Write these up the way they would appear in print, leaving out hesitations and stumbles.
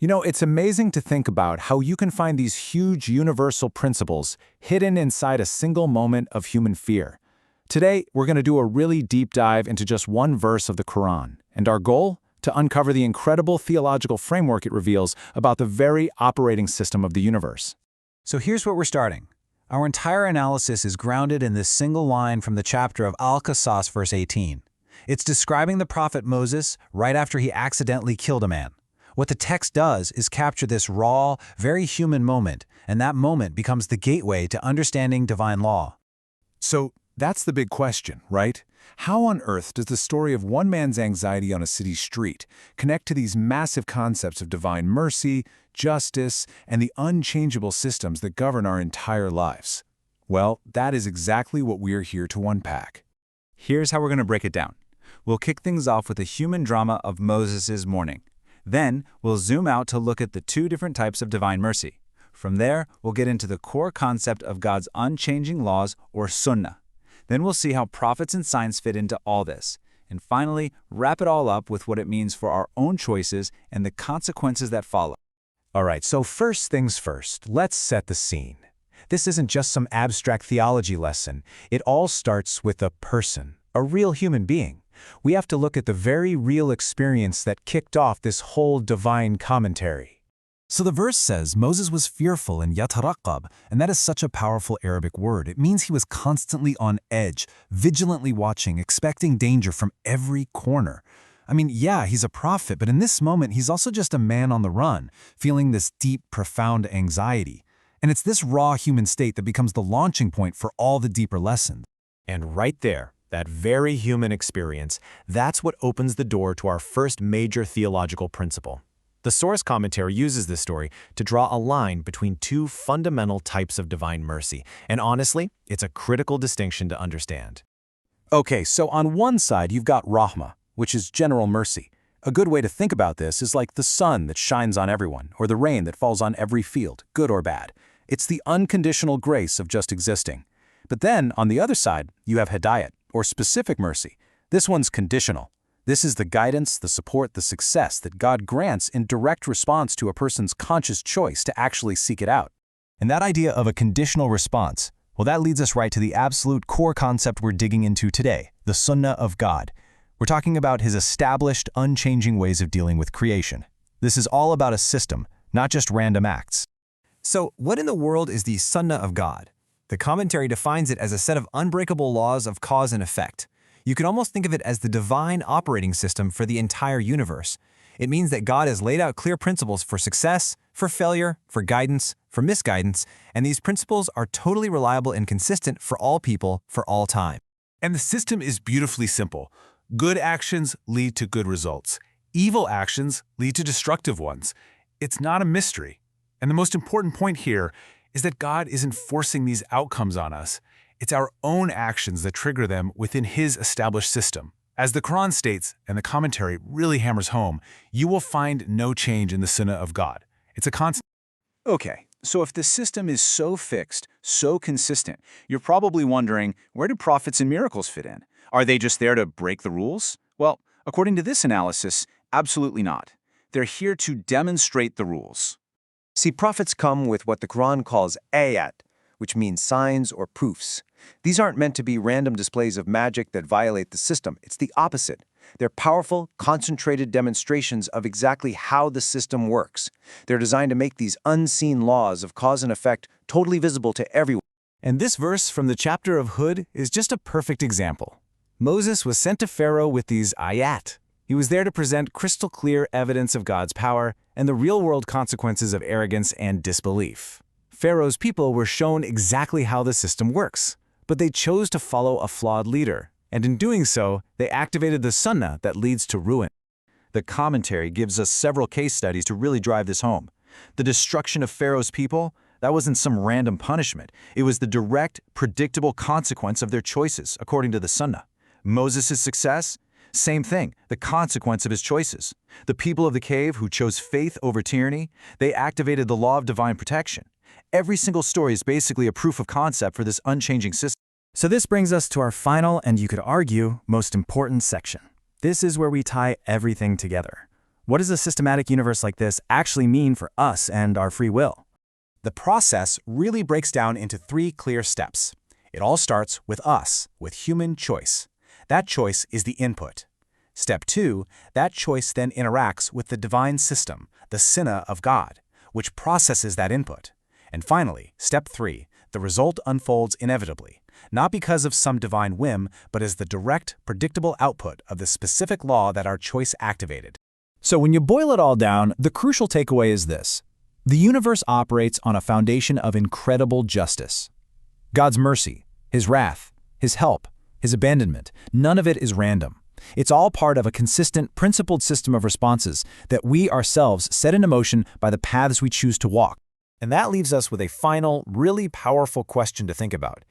You know, it's amazing to think about how you can find these huge universal principles hidden inside a single moment of human fear. Today, we're going to do a really deep dive into just one verse of the Quran, and our goal? To uncover the incredible theological framework it reveals about the very operating system of the universe. So here's where we're starting. Our entire analysis is grounded in this single line from the chapter of Al-Qasas, verse 18. It's describing the prophet Moses right after he accidentally killed a man. What the text does is capture this raw, very human moment, and that moment becomes the gateway to understanding divine law. So that's the big question, right? How on earth does the story of one man's anxiety on a city street connect to these massive concepts of divine mercy, justice, and the unchangeable systems that govern our entire lives? Well, that is exactly what we're here to unpack. Here's how we're going to break it down. We'll kick things off with the human drama of Moses' mourning. Then, we'll zoom out to look at the two different types of divine mercy. From there, we'll get into the core concept of God's unchanging laws, or sunnah. Then we'll see how prophets and signs fit into all this. And finally, wrap it all up with what it means for our own choices and the consequences that follow. All right, so first things first, let's set the scene. This isn't just some abstract theology lesson. It all starts with a person, a real human being. We have to look at the very real experience that kicked off this whole divine commentary. So the verse says Moses was fearful and yataraqab, and that is such a powerful Arabic word. It means he was constantly on edge, vigilantly watching, expecting danger from every corner. I mean, yeah, he's a prophet, but in this moment, he's also just a man on the run, feeling this deep, profound anxiety. And it's this raw human state that becomes the launching point for all the deeper lessons. And right there, that very human experience, that's what opens the door to our first major theological principle. The source commentary uses this story to draw a line between two fundamental types of divine mercy, and honestly, it's a critical distinction to understand. Okay, so on one side you've got Rahmah, which is general mercy. A good way to think about this is like the sun that shines on everyone, or the rain that falls on every field, good or bad. It's the unconditional grace of just existing. But then, on the other side, you have Hidayat, or specific mercy. This one's conditional. This is the guidance, the support, the success that God grants in direct response to a person's conscious choice to actually seek it out. And that idea of a conditional response, well, that leads us right to the absolute core concept we're digging into today, the Sunnah of God. We're talking about his established, unchanging ways of dealing with creation. This is all about a system, not just random acts. So, what in the world is the Sunnah of God? The commentary defines it as a set of unbreakable laws of cause and effect. You can almost think of it as the divine operating system for the entire universe. It means that God has laid out clear principles for success, for failure, for guidance, for misguidance, and these principles are totally reliable and consistent for all people, for all time. And the system is beautifully simple. Good actions lead to good results. Evil actions lead to destructive ones. It's not a mystery. And the most important point here is that God isn't forcing these outcomes on us. It's our own actions that trigger them within his established system. As the Quran states, and the commentary really hammers home, you will find no change in the Sunnah of God. It's a constant. Okay, so if the system is so fixed, so consistent, you're probably wondering, where do prophets and miracles fit in? Are they just there to break the rules? Well, according to this analysis, absolutely not. They're here to demonstrate the rules. See, prophets come with what the Quran calls ayat, which means signs or proofs. These aren't meant to be random displays of magic that violate the system. It's the opposite. They're powerful, concentrated demonstrations of exactly how the system works. They're designed to make these unseen laws of cause and effect totally visible to everyone. And this verse from the chapter of Hud is just a perfect example. Moses was sent to Pharaoh with these ayat. He was there to present crystal clear evidence of God's power and the real-world consequences of arrogance and disbelief. Pharaoh's people were shown exactly how the system works, but they chose to follow a flawed leader, and in doing so, they activated the sunnah that leads to ruin. The commentary gives us several case studies to really drive this home. The destruction of Pharaoh's people, that wasn't some random punishment. It was the direct, predictable consequence of their choices, according to the sunnah. Moses' success? Same thing, the consequence of his choices. The people of the cave who chose faith over tyranny, they activated the law of divine protection. Every single story is basically a proof of concept for this unchanging system. So this brings us to our final, and you could argue, most important section. This is where we tie everything together. What does a systematic universe like this actually mean for us and our free will? The process really breaks down into 3 clear steps. It all starts with us, with human choice. That choice is the input. Step 2, that choice then interacts with the divine system, the Sinna of God, which processes that input. And finally, step 3, the result unfolds inevitably, not because of some divine whim, but as the direct, predictable output of the specific law that our choice activated. So when you boil it all down, the crucial takeaway is this. The universe operates on a foundation of incredible justice. God's mercy, His wrath, His help, His abandonment, none of it is random. It's all part of a consistent, principled system of responses that we ourselves set into motion by the paths we choose to walk. And that leaves us with a final, really powerful question to think about.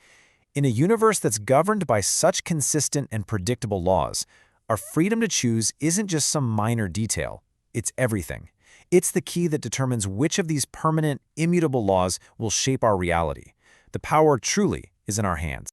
In a universe that's governed by such consistent and predictable laws, our freedom to choose isn't just some minor detail, it's everything. It's the key that determines which of these permanent, immutable laws will shape our reality. The power truly is in our hands.